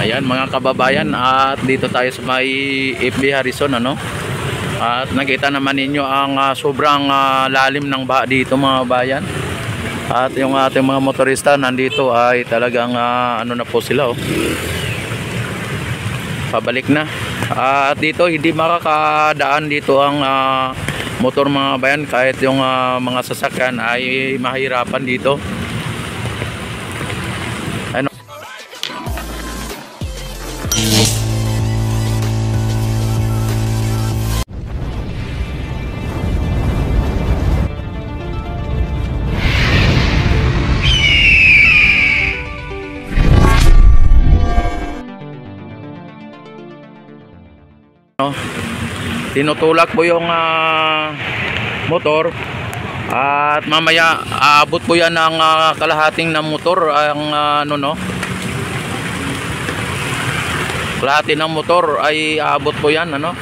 Ayan mga kababayan, at dito tayo sa may FB Harrison, ano? At nakita naman ninyo ang sobrang lalim ng baha dito mga bayan. At yung ating mga motorista nandito ay talagang ano na po sila, oh. Pabalik na. At dito hindi makakadaan dito ang motor mga bayan, kahit yung mga sasakyan ay mahirapan dito. Ano? Tinutulak po yung motor at mamaya aabot po yan ng kalahating ng motor ang ano, no, kalahati ng motor ay aabot po yan, ano.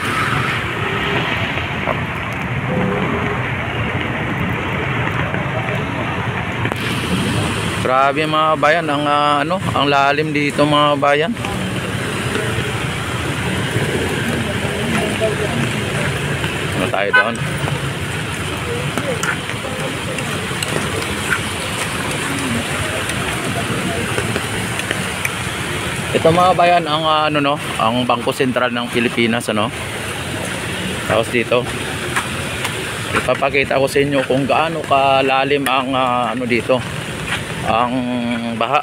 Grabe mga bayan ang ano, ang lalim dito mga bayan. Ano tayo doon? Ito mga bayan ang ano, no, ang Bangko Sentral ng Pilipinas, ano. Tapos dito ipapakita ko sa inyo kung gaano kalalim ang ano dito, ang baha.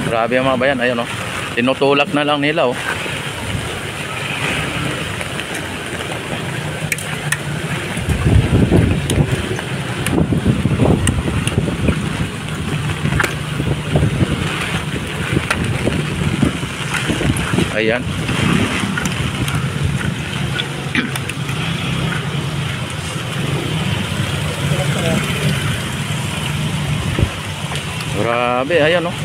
Grabe mga bayan, ayun, oh. Tinutulak na lang nila, oh. Ayan. Grabe, ayan, oh.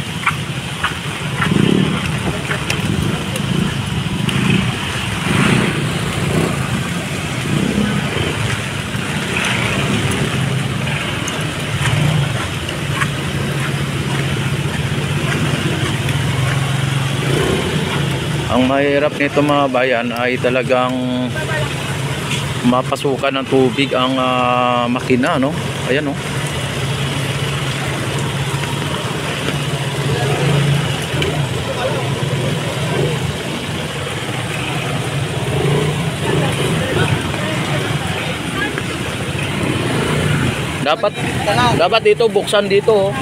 Ang mahirap nito mga bayan ay talagang mapasukan ng tubig ang makina, no? Ayan, no? Dapat dito buksan dito, oh.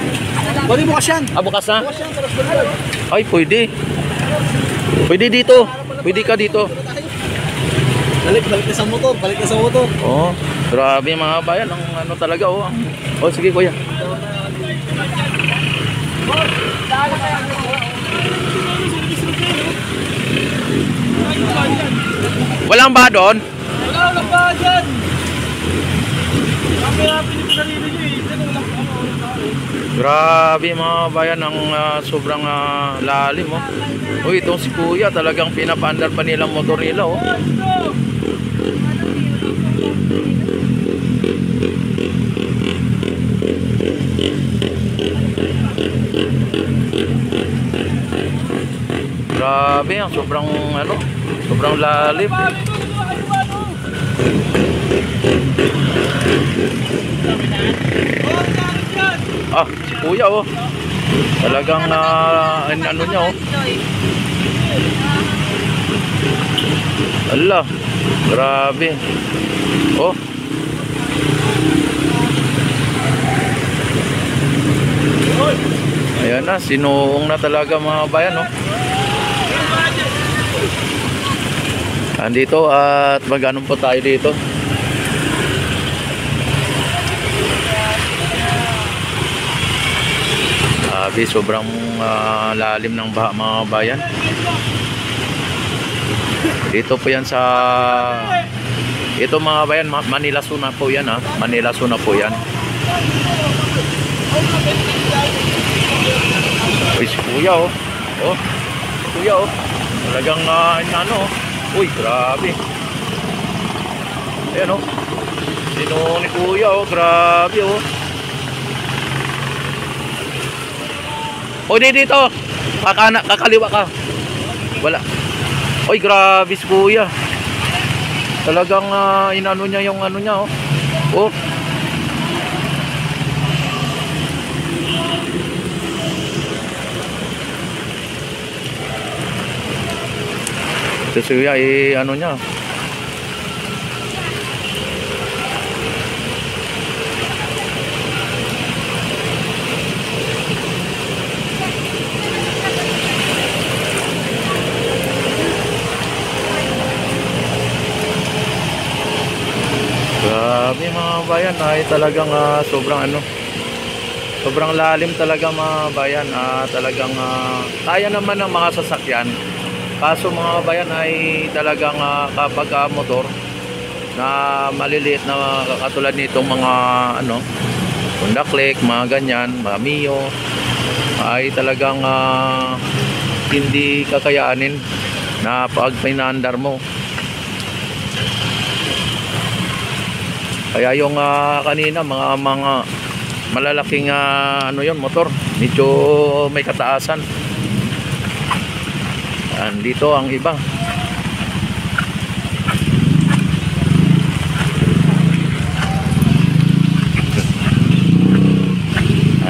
Pwede bukas yan. Bukas na? Bukas yan, tapos balik. Ay, pwede. Pwede dito. Pwede ka dito. Balik na sa motor. Balik na sa motor. Oh, grabe mga bayan. Ang ano talaga, oh. Oh, sige kuya. Walang ba doon? Walang ba dyan? Happy dito sarili nyo eh. Grabe mga bayan, ang sobrang lalim, oh. Uy, itong si kuya talagang pinapaandar pa nilang motor nila, oh. Grabe, ang sobrang ano, sobrang lalim. Ah, si kuya, oh. Talagang ano niya, oh. Ala, grabe. Oh. Ayan na, sinuong na talaga mga bayan, oh. Andito at mag-anon po tayo dito. Grabe, sobrang lalim ng baha mga bayan. Dito po yan sa, ito mga bayan, Manila Suna po yan, ha. Manila Suna po yan. Uy, si kuya, oh. Oh, kuya, oh. Talagang ano, uy, grabe. Ayan oh. Sino ni kuya oh, grabe oh. O dito. Kakaliwa ka. Wala. Oy, grabe si kuya. Talagang inano niya yung ano niya oh. Oh. Si kuya ano niya. Grabe mga bayan, ay talagang sobrang ano, sobrang lalim talaga mga bayan. Talagang kaya naman ng mga sasakyan, kaso mga bayan ay talagang kapag motor na maliliit na katulad nitong mga ano, Honda Click, mga ganyan, mga Mio, ay talagang hindi kakayanin na pag pinandar mo. Kaya yung kanina mga malalaking ano yon motor, medyo may kataasan. Dito ang iba.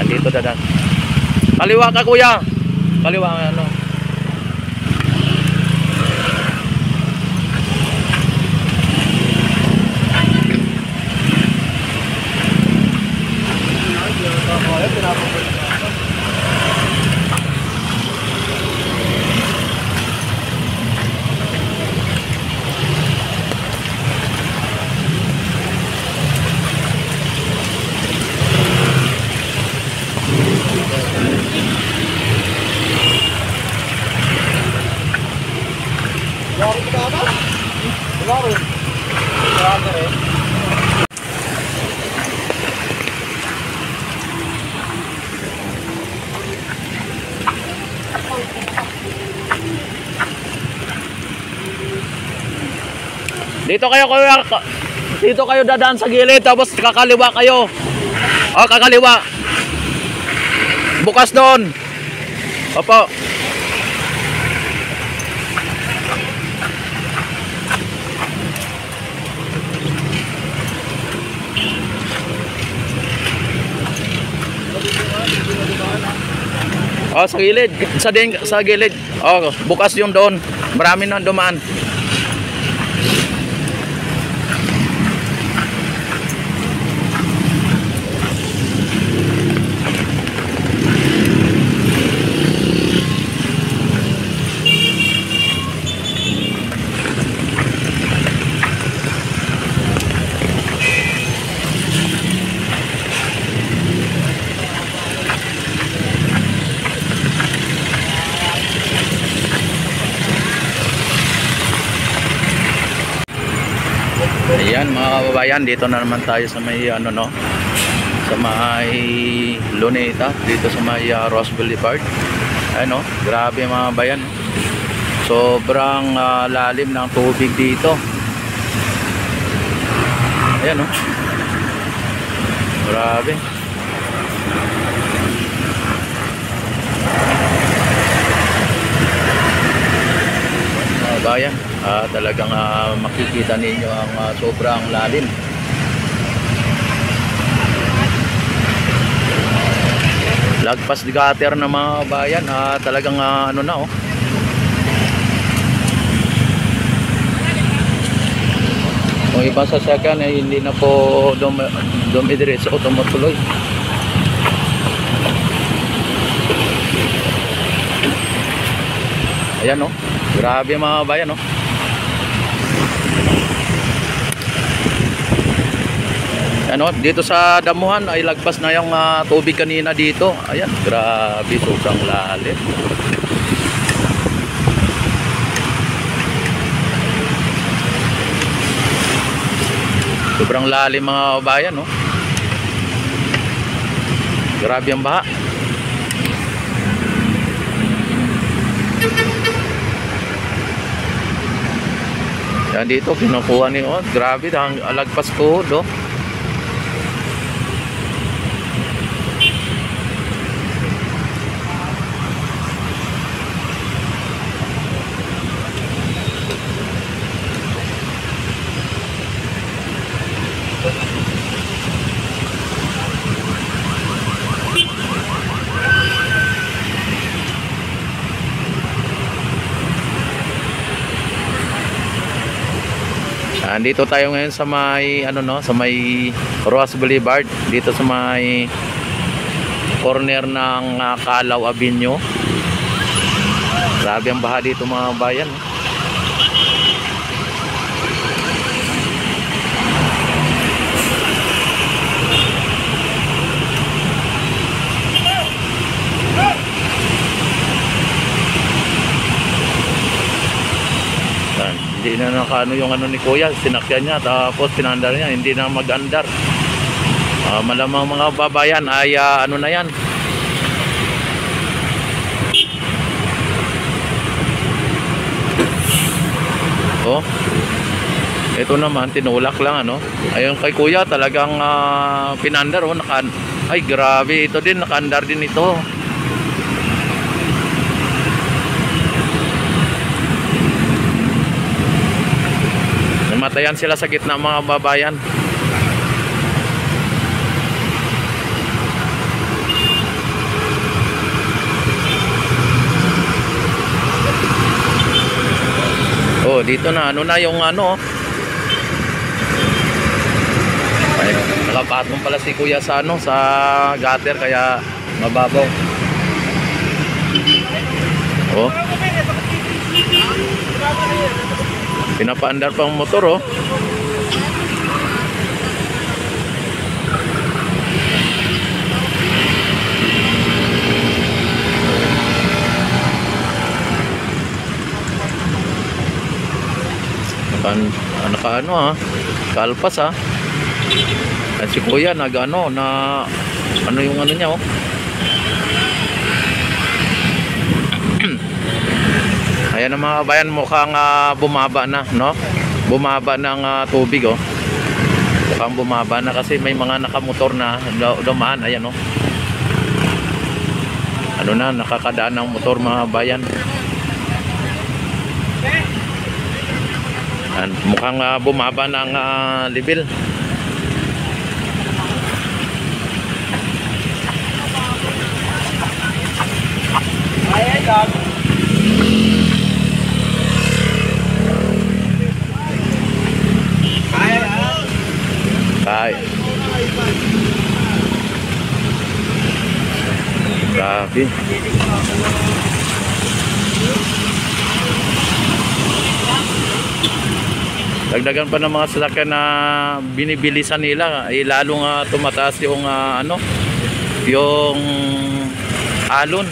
Dito dadan. Kaliwa ka kuya. Kaliwa ano. Dito kayo kuya, dito kayo dadaan sa gilid tapos kakaliwa kayo. O kakaliwa. Bukas doon. Opo. Oh, sa gilid, sa gilid. Oh, bukas yung doon. Marami nang dumaan. Ayan mga kababayan, dito na naman tayo sa may ano no, sa may Luneta, dito sa may Ross Boulevard. Ano, grabe mga bayan. Sobrang lalim ng tubig dito. Ayan oh. Grabe. Mga bayan, talagang makikita ninyo ang sobrang lalim. Lagpas di gutter na mga bayan, talagang ano na oh. Kung iba sa sasakyan ay hindi na po dumidiretso o tumutuloy. Ayan oh. Grabe mga bayan oh. Ano, dito sa damuhan ay lagpas na yung tubig kanina dito. Ayan, grabe, sobrang lalim. Sobrang lalim mga kabayan, no? Grabe ang baha. Yan dito, kinukuha ni, oh, grabe, ang alagpas ko, do. Andito tayo ngayon sa may ano no, sa may Roas Boulevard, dito sa may corner ng Calao Avenue. Grabe ang baha dito mga bayan. Hindi na nakaano yung ano ni Kuya, sinakyan niya tapos pinandar niya, hindi na mag-andar. Malamang mga babayan ay ano na yan. Oh. Ito naman tinulak lang ano. Ayun kay Kuya talagang pinandar oh, ay grabe, ito din nakaandar din ito. Matayan sila sa gitna mga babayan. Oh, dito na ano na yung ano. Ay, nakapatong pala si Kuya sa ano, sa gutter kaya mababaw. Oh. Pinapaandar pa ang motor oh. Naka ano ha, kalpas ha. At si Kuya nag ano na ano yung ano niya oh. Ayan ang mga bayan, mukhang bumaba na, no? Bumaba ng tubig, oh. Mukhang bumaba na kasi may mga nakamotor na dumaan, ayan, oh. Ano na, nakakadaan ng motor mga bayan. Ayan, mukhang bumaba ng level. Ayan, dog. Ay. Grabe. Dagdagan pa ng mga sasakyan na binibilisan nila, ay lalong tumataas yung ano, yung alon.